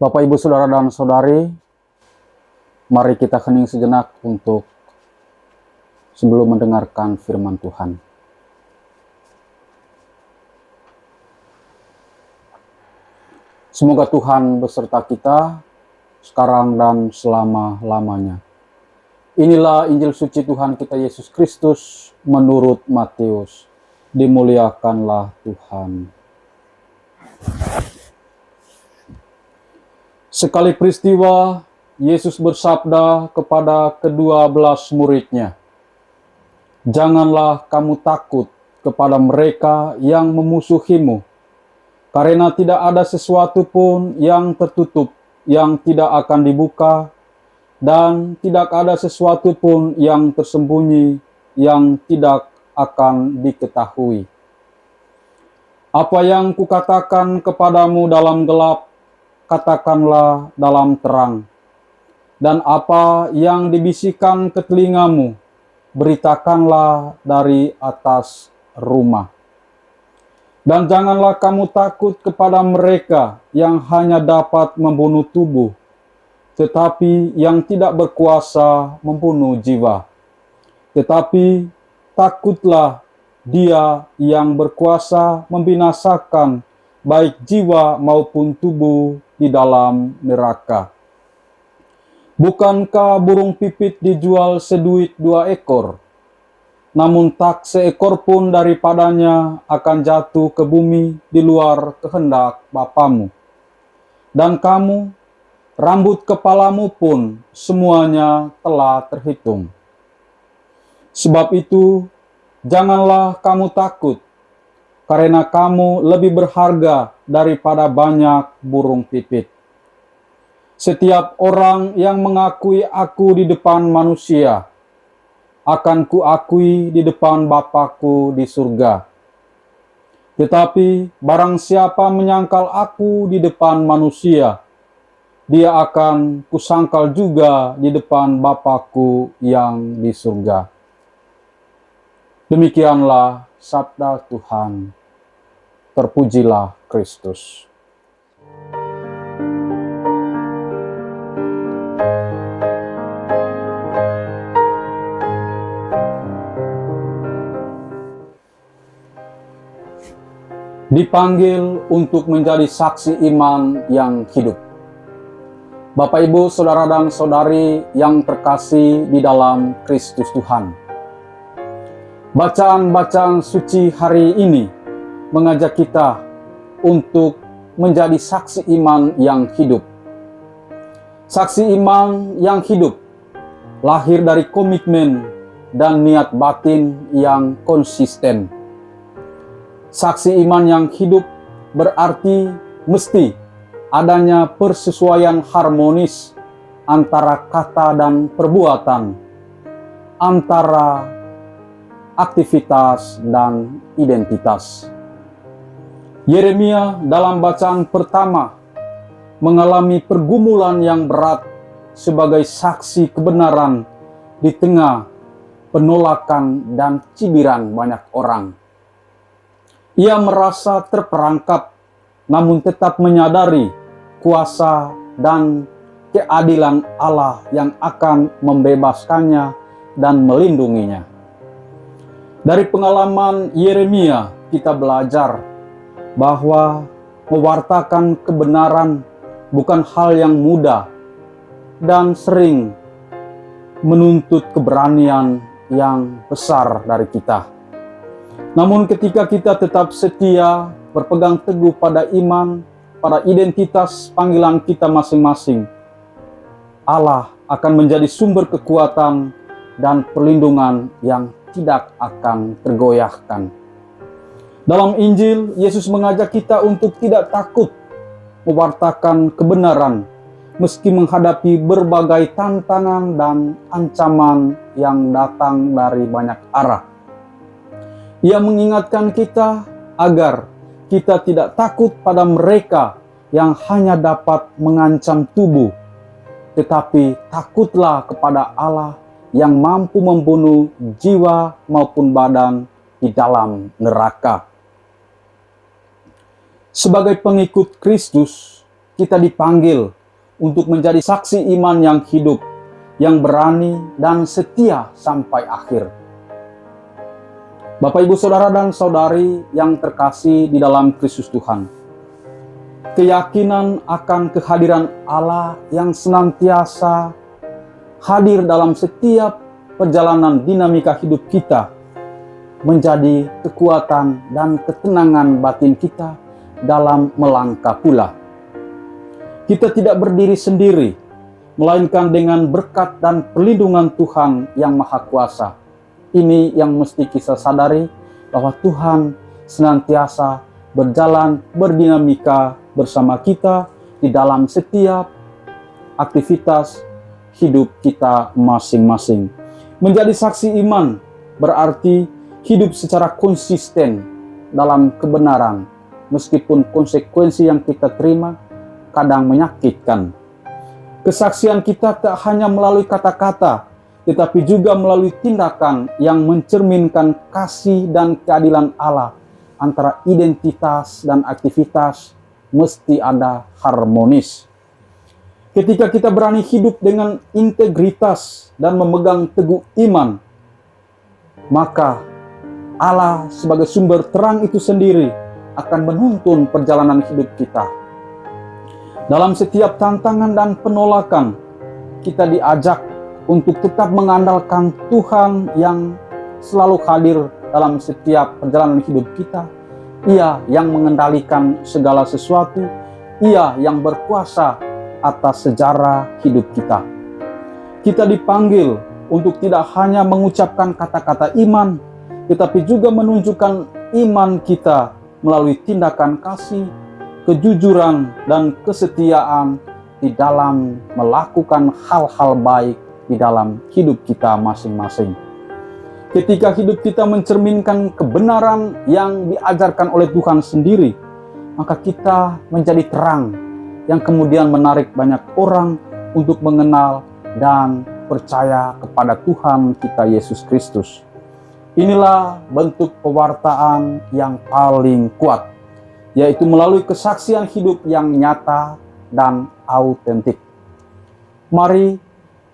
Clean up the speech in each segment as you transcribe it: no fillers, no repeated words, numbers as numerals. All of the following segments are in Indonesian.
Bapak, Ibu, Saudara, dan Saudari, mari kita hening sejenak untuk sebelum mendengarkan firman Tuhan. Semoga Tuhan beserta kita sekarang dan selama-lamanya. Inilah Injil suci Tuhan kita Yesus Kristus menurut Matius. Dimuliakanlah Tuhan. Sekali peristiwa, Yesus bersabda kepada ke-12 muridnya, "Janganlah kamu takut kepada mereka yang memusuhimu, karena tidak ada sesuatu pun yang tertutup yang tidak akan dibuka, dan tidak ada sesuatu pun yang tersembunyi yang tidak akan diketahui. Apa yang kukatakan kepadamu dalam gelap, katakanlah dalam terang. Dan apa yang dibisikkan ke telingamu, beritakanlah dari atas rumah. Dan janganlah kamu takut kepada mereka yang hanya dapat membunuh tubuh, tetapi yang tidak berkuasa membunuh jiwa. Tetapi takutlah Dia yang berkuasa membinasakan baik jiwa maupun tubuh di dalam neraka. Bukankah burung pipit dijual seduit 2 ekor? Namun tak seekor pun daripadanya akan jatuh ke bumi di luar kehendak Bapamu. Dan kamu, rambut kepalamu pun semuanya telah terhitung. Sebab itu, janganlah kamu takut, karena kamu lebih berharga daripada banyak burung pipit. Setiap orang yang mengakui aku di depan manusia, akan kuakui di depan Bapa-Ku di surga. Tetapi barang siapa menyangkal aku di depan manusia, dia akan kusangkal juga di depan Bapa-Ku yang di surga." Demikianlah sabda Tuhan. Terpujilah Kristus. Dipanggil untuk menjadi saksi iman yang hidup. Bapak, Ibu, Saudara, dan Saudari yang terkasih di dalam Kristus Tuhan. Bacaan-bacaan suci hari ini mengajak kita untuk menjadi saksi iman yang hidup. Saksi iman yang hidup lahir dari komitmen dan niat batin yang konsisten. Saksi iman yang hidup berarti mesti adanya persesuaian harmonis antara kata dan perbuatan, antara aktivitas dan identitas. Yeremia dalam bacaan pertama mengalami pergumulan yang berat sebagai saksi kebenaran di tengah penolakan dan cibiran banyak orang. Ia merasa terperangkap, namun tetap menyadari kuasa dan keadilan Allah yang akan membebaskannya dan melindunginya. Dari pengalaman Yeremia, kita belajar bahwa mewartakan kebenaran bukan hal yang mudah dan sering menuntut keberanian yang besar dari kita. Namun ketika kita tetap setia, berpegang teguh pada iman, pada identitas panggilan kita masing-masing, Allah akan menjadi sumber kekuatan dan perlindungan yang tidak akan tergoyahkan. Dalam Injil, Yesus mengajak kita untuk tidak takut mewartakan kebenaran meski menghadapi berbagai tantangan dan ancaman yang datang dari banyak arah. Ia mengingatkan kita agar kita tidak takut pada mereka yang hanya dapat mengancam tubuh, tetapi takutlah kepada Allah yang mampu membunuh jiwa maupun badan di dalam neraka. Sebagai pengikut Kristus, kita dipanggil untuk menjadi saksi iman yang hidup, yang berani dan setia sampai akhir. Bapak, Ibu, Saudara, dan Saudari yang terkasih di dalam Kristus Tuhan, keyakinan akan kehadiran Allah yang senantiasa hadir dalam setiap perjalanan dinamika hidup kita menjadi kekuatan dan ketenangan batin kita dalam melangkah pula. Kita tidak berdiri sendiri, melainkan dengan berkat dan perlindungan Tuhan yang Maha Kuasa. Ini yang mesti kita sadari, bahwa Tuhan senantiasa berjalan berdinamika bersama kita di dalam setiap aktivitas hidup kita masing-masing. Menjadi saksi iman berarti hidup secara konsisten dalam kebenaran, meskipun konsekuensi yang kita terima kadang menyakitkan. Kesaksian kita tak hanya melalui kata-kata, tetapi juga melalui tindakan yang mencerminkan kasih dan keadilan Allah. Antara identitas dan aktivitas mesti ada harmonis. Ketika kita berani hidup dengan integritas dan memegang teguh iman, maka Allah sebagai sumber terang itu sendiri akan menuntun perjalanan hidup kita. Dalam setiap tantangan dan penolakan, kita diajak untuk tetap mengandalkan Tuhan yang selalu hadir dalam setiap perjalanan hidup kita. Ia yang mengendalikan segala sesuatu, Ia yang berkuasa atas sejarah hidup kita. Kita dipanggil untuk tidak hanya mengucapkan kata-kata iman, tetapi juga menunjukkan iman kita melalui tindakan kasih, kejujuran, dan kesetiaan di dalam melakukan hal-hal baik di dalam hidup kita masing-masing. Ketika hidup kita mencerminkan kebenaran yang diajarkan oleh Tuhan sendiri, maka kita menjadi terang yang kemudian menarik banyak orang untuk mengenal dan percaya kepada Tuhan kita Yesus Kristus. Inilah bentuk pewartaan yang paling kuat, yaitu melalui kesaksian hidup yang nyata dan autentik. Mari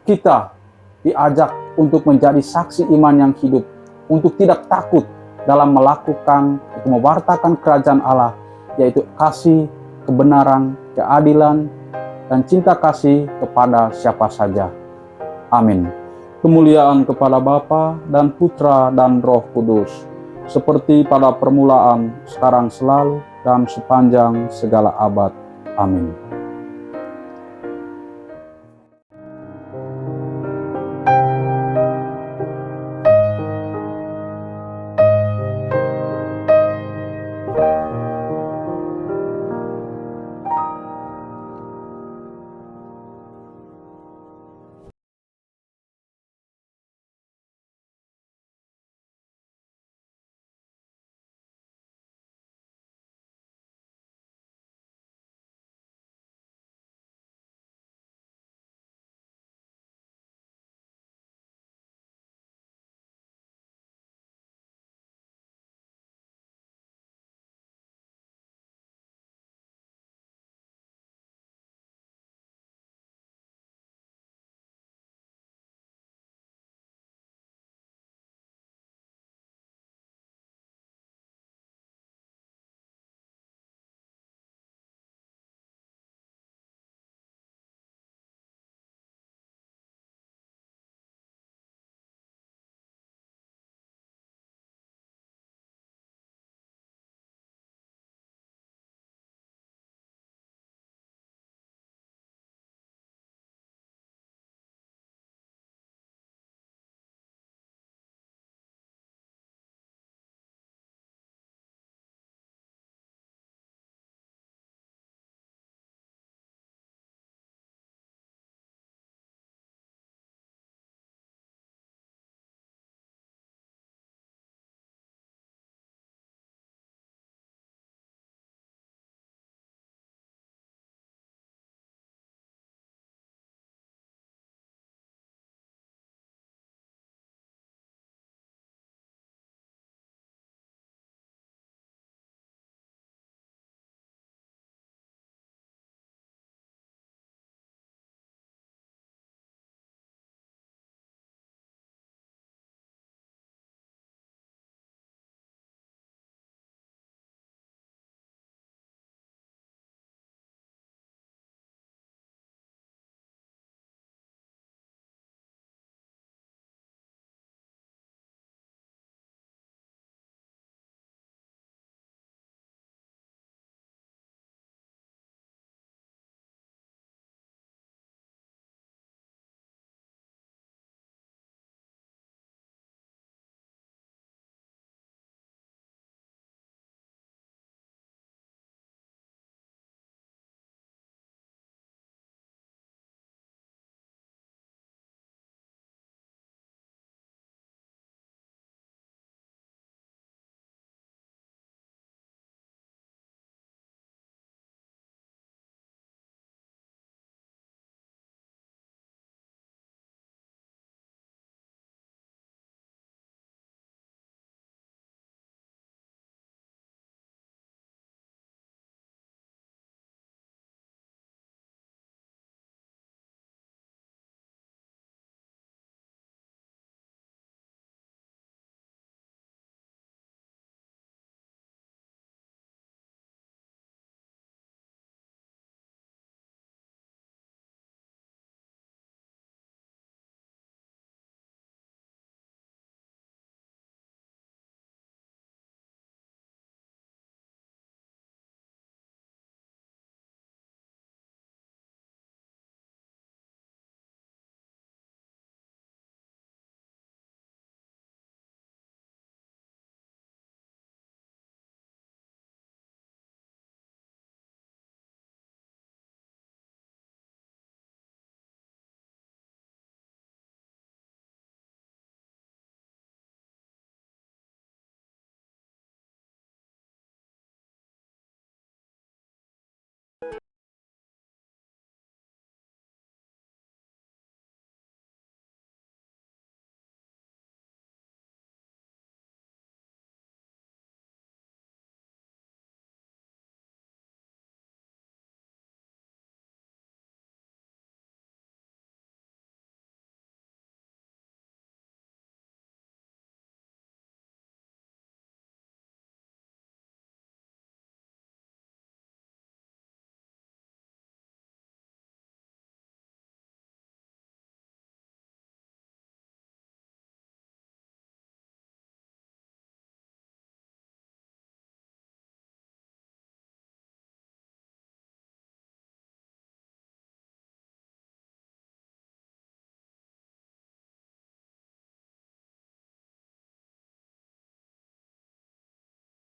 kita diajak untuk menjadi saksi iman yang hidup, untuk tidak takut dalam melakukan atau mewartakan kerajaan Allah, yaitu kasih, kebenaran, keadilan, dan cinta kasih kepada siapa saja. Amin. Kemuliaan kepada Bapa dan Putra dan Roh Kudus, seperti pada permulaan, sekarang, selalu, dan sepanjang segala abad. Amin.